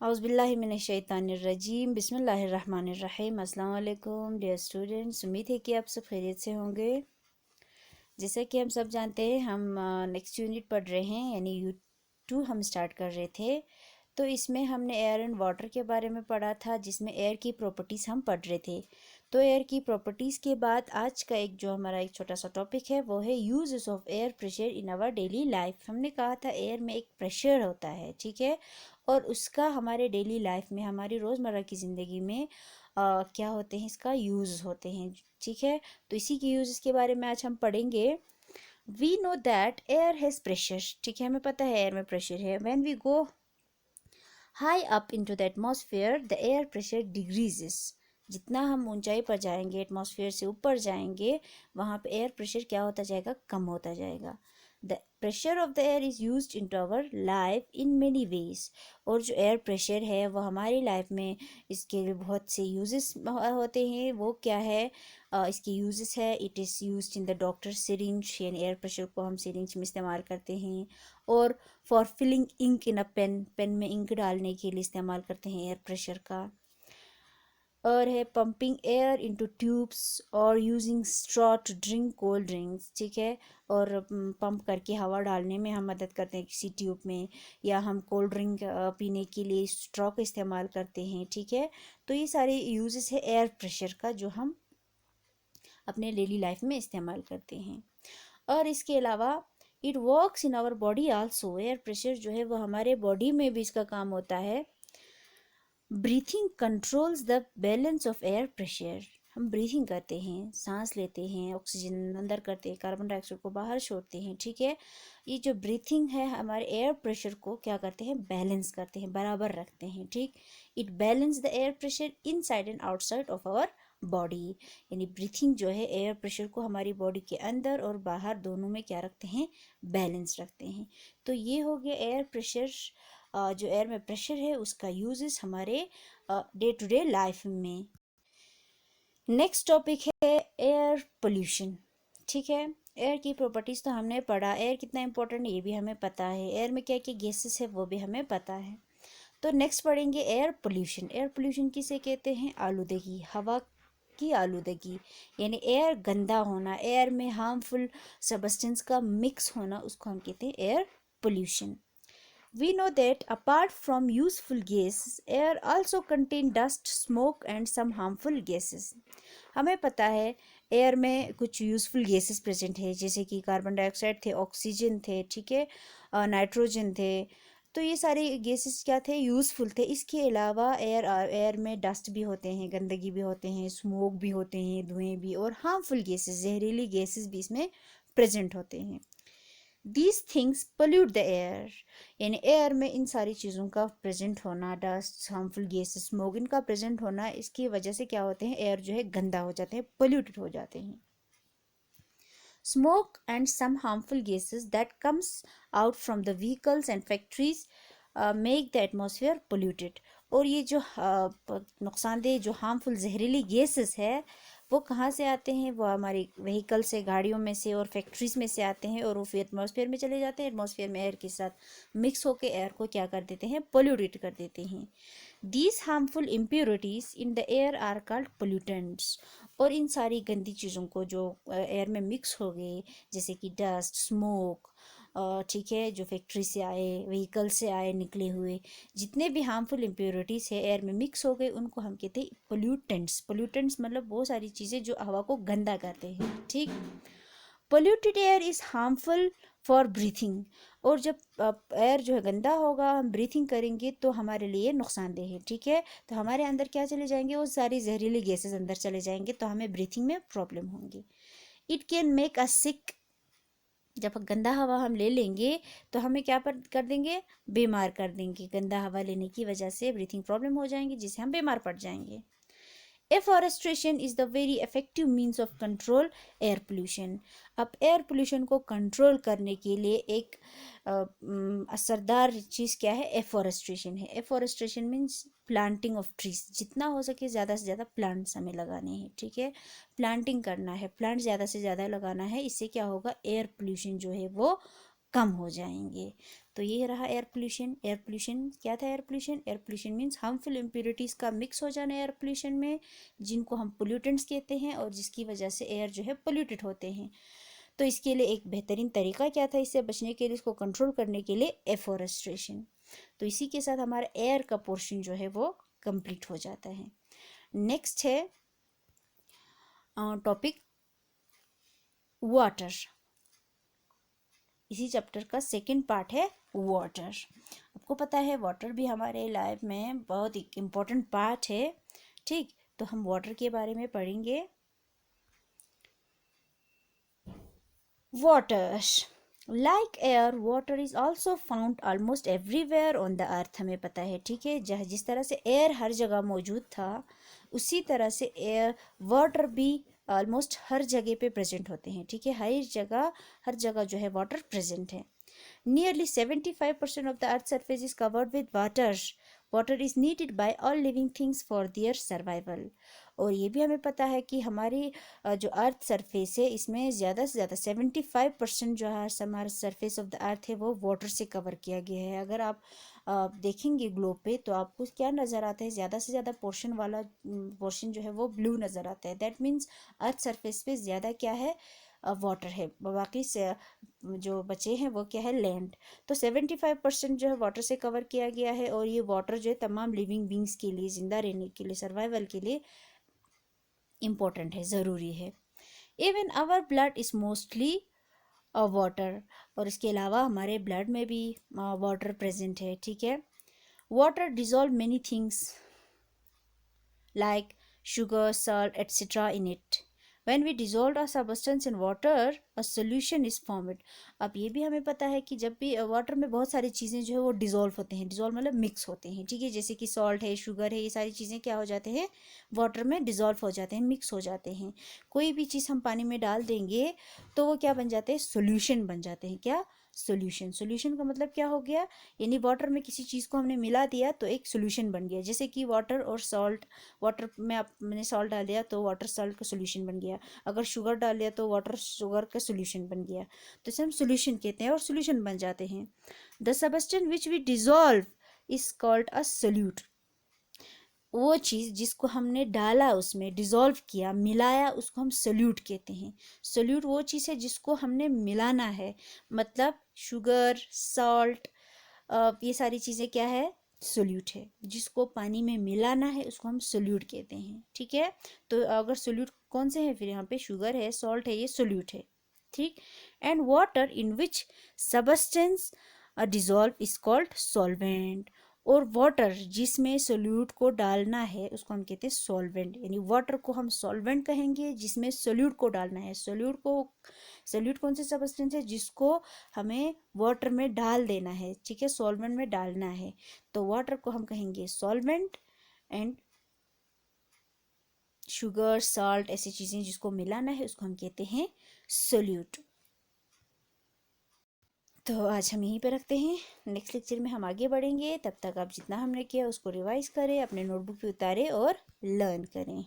औज़ुबिल्लाहिमिनश्शैतानिर्रजीम बिस्मिल्लाहिर्रहमानिर्रहीम। अस्सलाम वालेकुम डियर स्टूडेंट्स, उम्मीद है कि आप सब खैरियत से होंगे। जैसा कि हम सब जानते हैं, हम नेक्स्ट यूनिट पढ़ रहे हैं, यानी U2 हम स्टार्ट कर रहे थे। तो इसमें हमने एयर एंड वाटर के बारे में पढ़ा था, जिसमें एयर की प्रॉपर्टीज़ हम पढ़ रहे थे। तो एयर की प्रॉपर्टीज़ के बाद आज का हमारा एक छोटा सा टॉपिक है, वो है uses of air pressure in our daily life. हमने कहा था एयर में एक प्रेशर होता है, ठीक है, और उसका हमारे डेली लाइफ में, हमारी रोज़मर्रा की ज़िंदगी में क्या होते हैं, इसका यूज़ होते हैं, ठीक है। तो इसी के यूज़ के बारे में आज हम पढ़ेंगे। We know that air has pressure, ठीक है, हमें पता है एयर में प्रेशर है। When we go high up into the atmosphere the air pressure decreases. जितना हम ऊंचाई पर जाएंगे, एटमॉस्फेयर से ऊपर जाएंगे, वहाँ पे एयर प्रेशर क्या होता जाएगा, कम होता जाएगा। The pressure of the air is use in to our life in many ways. और जो एयर प्रेशर है वो हमारी लाइफ में, इसके लिए बहुत से यूजेस होते हैं। वो क्या है, इसके यूजेस है, it is use in the doctor syringe, यानी एयर प्रेशर को हम सिरिंज में इस्तेमाल करते हैं। और for filling ink in a pen, pen में इंक डालने के लिए इस्तेमाल करते हैं एयर प्रेशर का। और है पंपिंग एयर इनटू ट्यूब्स और using straw to drink cold drinks, ठीक है। और पंप करके हवा डालने में हम मदद करते हैं किसी ट्यूब में, या हम कोल्ड ड्रिंक पीने के लिए स्ट्रॉ का इस्तेमाल करते हैं, ठीक है। तो ये सारे यूजेस है एयर प्रेशर का, जो हम अपने डेली लाइफ में इस्तेमाल करते हैं। और इसके अलावा it works in our body also. Air pressure जो है वो हमारे बॉडी में भी इसका काम होता है। Breathing controls the balance of air pressure. हम ब्रीथिंग करते हैं, सांस लेते हैं, ऑक्सीजन अंदर करते हैं, कार्बन डाइऑक्साइड को बाहर छोड़ते हैं, ठीक है। ये जो ब्रीथिंग है हमारे एयर प्रेशर को क्या करते हैं, बैलेंस करते हैं, बराबर रखते हैं, ठीक। It balance the air pressure inside and outside of our body. यानी ब्रीथिंग जो है एयर प्रेशर को हमारी बॉडी के अंदर और बाहर दोनों में क्या रखते हैं, बैलेंस रखते हैं। तो ये हो गया एयर प्रेशर, जो एयर में प्रेशर है उसका यूजेस हमारे डे टू डे लाइफ में। नेक्स्ट टॉपिक है एयर पोल्यूशन, ठीक है। एयर की प्रॉपर्टीज़ तो हमने पढ़ा, एयर कितना इंपॉर्टेंट ये भी हमें पता है, एयर में क्या क्या गैसेस है वो भी हमें पता है। तो नेक्स्ट पढ़ेंगे एयर पोल्यूशन। एयर पोल्यूशन किसे कहते हैं, आलूदगी, हवा की आलूदगी, यानी एयर गंदा होना, एयर में हार्मफुल सब्सटेंस का मिक्स होना, उसको हम कहते हैं air pollution. We know that apart from useful gases, air also contain dust, smoke and some harmful gases. हमें पता है एयर में कुछ यूज़फुल गैसेस प्रेजेंट है, जैसे कि कार्बन डाइऑक्साइड थे, ऑक्सीजन थे, ठीक है, नाइट्रोजन थे। तो ये सारे गैसेस क्या थे, यूज़फुल थे। इसके अलावा एयर में डस्ट भी होते हैं, गंदगी भी होते हैं, स्मोक भी होते हैं, धुएं भी, और हार्मफुल गैसेस, जहरीली गैसेस भी इसमें प्रेजेंट होते हैं। These things pollute the air, यानी एयर में इन सारी चीज़ों का प्रेजेंट होना, डस्ट, हार्मफुल गैसेस, स्मोक, इनका प्रेजेंट होना, इसकी वजह से क्या होते हैं, एयर जो है गंदा हो जाते हैं, पोल्यूटेड हो जाते हैं। Smoke and some harmful gases that comes out from the vehicles and factories make the atmosphere polluted. और ये जो नुकसानदेह, जो हार्मफुल जहरीली गैसेस है, वो कहाँ से आते हैं, वो हमारी व्हीकल से, गाड़ियों में से और फैक्ट्रीज में से आते हैं, और वो फिर एटमॉस्फेयर में चले जाते हैं। एटमॉस्फेयर में एयर के साथ मिक्स होकर एयर को क्या कर देते हैं, पोल्यूटेड कर देते हैं। These harmful impurities in the air are called pollutants. और इन सारी गंदी चीज़ों को जो एयर में मिक्स हो गए, जैसे कि डस्ट, स्मोक, ठीक है, जो फैक्ट्री से आए, व्हीकल से आए निकले हुए, जितने भी हार्मफुल इम्प्योरिटीज़ है एयर में मिक्स हो गए, उनको हम कहते हैं पोल्यूटेंट्स। पोल्यूटेंट्स मतलब वो सारी चीज़ें जो हवा को गंदा करते हैं, ठीक। Polluted air is harmful for breathing. और जब एयर जो है गंदा होगा, हम ब्रीथिंग करेंगे तो हमारे लिए नुकसानदेह है, ठीक है। तो हमारे अंदर क्या चले जाएंगे, वो सारी जहरीली गैसेस अंदर चले जाएंगे, तो हमें ब्रीथिंग में प्रॉब्लम होंगी। इट कैन मेक अस सिक। जब गंदा हवा हम ले लेंगे तो हमें क्या कर देंगे, बीमार कर देंगे। गंदा हवा लेने की वजह से ब्रीथिंग प्रॉब्लम हो जाएंगी, जिससे हम बीमार पड़ जाएंगे। Afforestation is the very effective means of control air pollution. अब एयर पोल्यूशन को कंट्रोल करने के लिए एक असरदार चीज़ क्या है, एफॉरेस्ट्रेशन है। Afforestation means planting of trees. जितना हो सके ज़्यादा से ज़्यादा प्लांट्स हमें लगाने हैं, ठीक है, प्लांटिंग करना है, प्लांट ज़्यादा से ज़्यादा लगाना है। इससे क्या होगा, एयर पोल्यूशन जो है वो कम हो जाएंगे। तो ये रहा एयर पोल्यूशन। एयर पोल्यूशन क्या था? Air pollution, air pollution means harmful impurities का मिक्स हो जाना एयर पोल्यूशन में, जिनको हम पोल्यूटेंट्स कहते हैं और जिसकी वजह से एयर जो है पोल्यूटेड होते हैं। तो इसके लिए एक बेहतरीन तरीका क्या था इससे बचने के लिए, इसको कंट्रोल करने के लिए? एफॉरेस्ट्रेशन। तो इसी के साथ हमारा एयर का पोर्शन जो है वो कंप्लीट हो जाता है। नेक्स्ट है टॉपिक वाटर। इसी चैप्टर का सेकंड पार्ट है वाटर। आपको पता है वाटर भी हमारे लाइफ में बहुत एक इम्पोर्टेंट पार्ट है। ठीक, तो हम वाटर के बारे में पढ़ेंगे। Water like air, water is also found almost everywhere on the earth. हमें पता है, ठीक है, जहाँ जिस तरह से एयर हर जगह मौजूद था, उसी तरह से एयर वाटर भी ऑलमोस्ट हर जगह पे प्रेजेंट होते हैं। ठीक है, हर जगह जो है वाटर प्रेजेंट है। Nearly 75% of the Earth's surface is covered with water. Water is needed by all living things for their survival. और ये भी हमें पता है कि हमारी जो अर्थ सरफेस है, इसमें ज़्यादा से ज़्यादा 75% जो है हमारा सरफेस ऑफ द अर्थ है वो वाटर से कवर किया गया है। अगर आप देखेंगे ग्लोब पे तो आपको क्या नज़र आता है? ज़्यादा से ज़्यादा पोर्शन जो है वो ब्लू नज़र आता है। दैट मीन्स अर्थ सरफेस पे ज़्यादा क्या है? वाटर है। बाकी से जो बचे हैं वो क्या है? लैंड। तो 75% जो है वाटर से कवर किया गया है और ये वाटर जो है तमाम लिविंग बींग्स के लिए, जिंदा रहने के लिए, सर्वाइवल के लिए इम्पोर्टेंट है, ज़रूरी है। Even our blood is mostly water. और इसके अलावा हमारे ब्लड में भी वाटर प्रेजेंट है। ठीक है, water dissolve many things like sugar, salt, etc. in it. When we dissolve a substance in water, a solution is formed. अब ये भी हमें पता है कि जब भी वाटर में बहुत सारी चीज़ें जो है वो डिज़ोल्व होते हैं। डिज़ोल्व मतलब मिक्स होते हैं। ठीक है, जैसे कि सॉल्ट है, शुगर है, ये सारी चीज़ें क्या हो जाते हैं? वाटर में डिज़ोल्व हो जाते हैं, मिक्स हो जाते हैं। कोई भी चीज़ हम पानी में डाल देंगे तो वो क्या बन जाते हैं? सोल्यूशन बन जाते हैं। क्या? सोल्यूशन। सोल्यूशन का मतलब क्या हो गया? यानी वाटर में किसी चीज़ को हमने मिला दिया तो एक सोल्यूशन बन गया। जैसे कि वाटर और सॉल्ट, वाटर में मैंने सॉल्ट डाल दिया तो वाटर सॉल्ट का सोल्यूशन बन गया। अगर शुगर डाल दिया तो वाटर शुगर का सोल्यूशन बन गया। तो इसे हम सोल्यूशन कहते हैं और सोल्यूशन बन जाते हैं। The substance which we dissolve is called a solute. वो चीज़ जिसको हमने डाला, उसमें डिज़ोल्व किया, मिलाया, उसको हम सोल्यूट कहते हैं। सोल्यूट वो चीज़ है जिसको हमने मिलाना है। मतलब शुगर, सॉल्ट, ये सारी चीज़ें क्या है? सोल्यूट है। जिसको पानी में मिलाना है उसको हम सोल्यूट कहते हैं। ठीक है, तो अगर सोल्यूट कौन से हैं? फिर यहाँ पे शुगर है, सॉल्ट है, ये सोल्यूट है। ठीक, and water in which substance dissolve is called solvent. और वाटर जिसमें सोल्यूट को डालना है उसको हम कहते हैं सॉल्वेंट। यानी वाटर को हम सॉल्वेंट कहेंगे जिसमें सोल्यूट को डालना है। सोल्यूट कौन से सबस्टेंस है? जिसको हमें वाटर में डाल देना है। ठीक है, सॉल्वेंट में डालना है तो वाटर को हम कहेंगे सॉल्वेंट। एंड शुगर, सॉल्ट, ऐसी चीज़ें जिसको मिलाना है उसको हम कहते हैं सोल्यूट। तो आज हम यहीं पे रखते हैं। नेक्स्ट लेक्चर में हम आगे बढ़ेंगे। तब तक आप जितना हमने किया उसको रिवाइज करें, अपने नोटबुक पे उतारें और लर्न करें।